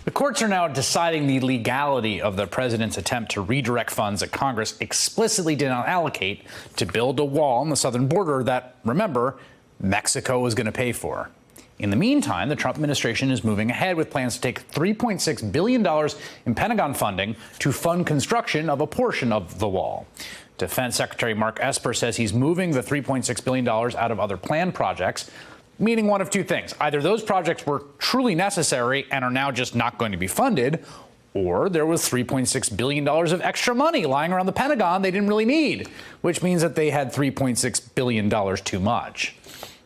The courts are now deciding the legality of the president's attempt to redirect funds that Congress explicitly did not allocate to build a wall on the southern border that, remember, Mexico was going to pay for. In the meantime, the Trump administration is moving ahead with plans to take $3.6 billion in Pentagon funding to fund construction of a portion of the wall. Defense Secretary Mark Esper says he's moving the $3.6 billion out of other planned projects, meaning one of two things. Either those projects were truly necessary and are now just not going to be funded, or there was $3.6 billion of extra money lying around the Pentagon they didn't really need, which means that they had $3.6 billion too much.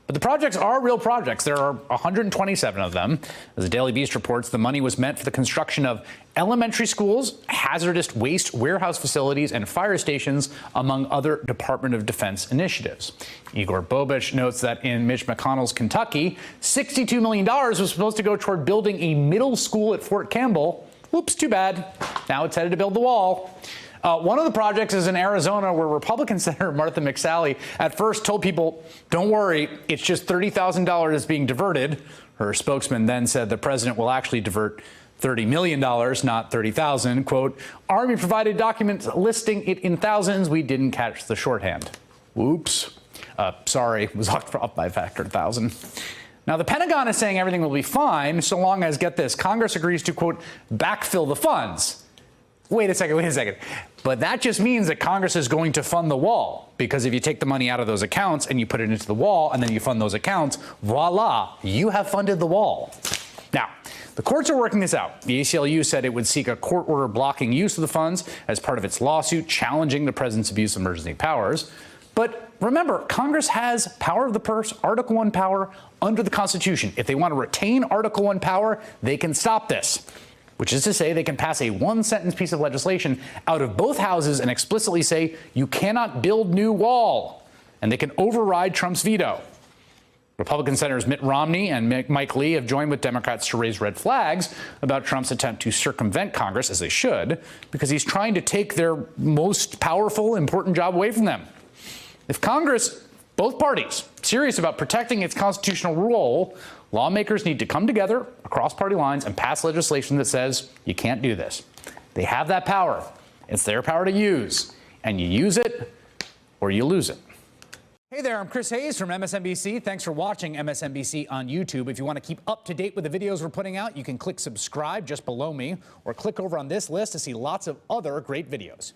But the projects are real projects. There are 127 of them. As the Daily Beast reports, the money was meant for the construction of elementary schools, hazardous waste warehouse facilities, and fire stations, among other Department of Defense initiatives. Igor Bobich notes that in Mitch McConnell's Kentucky, $62 million was supposed to go toward building a middle school at Fort Campbell. Whoops, too bad. Now it's headed to build the wall. One of the projects is in Arizona, where Republican Senator Martha McSally at first told people, don't worry, it's just $30,000 that's being diverted. Her spokesman then said the president will actually divert $30 million, not $30,000. Quote, Army provided documents listing it in thousands. We didn't catch the shorthand. Whoops. Sorry, it was off by a factor of 1,000. Now, the Pentagon is saying everything will be fine so long as, get this, Congress agrees to, quote, backfill the funds. Wait a second. But that just means that Congress is going to fund the wall, because if you take the money out of those accounts and you put it into the wall and then you fund those accounts, voila, you have funded the wall. Now, the courts are working this out. The ACLU said it would seek a court order blocking use of the funds as part of its lawsuit challenging the president's abuse of emergency powers. But remember, Congress has power of the purse, Article 1 power under the Constitution. If they want to retain Article 1 power, they can stop this. Which is to say, they can pass a one-sentence piece of legislation out of both houses and explicitly say, you cannot build new wall. And they can override Trump's veto. Republican Senators Mitt Romney and Mike Lee have joined with Democrats to raise red flags about Trump's attempt to circumvent Congress, as they should, because he's trying to take their most powerful, important job away from them. If Congress, both parties, serious about protecting its constitutional role, lawmakers need to come together across party lines and pass legislation that says you can't do this. They have that power. It's their power to use, and you use it or you lose it. Hey there, I'm Chris Hayes from MSNBC. Thanks for watching MSNBC on YouTube. If you want to keep up to date with the videos we're putting out, you can click subscribe just below me, or click over on this list to see lots of other great videos.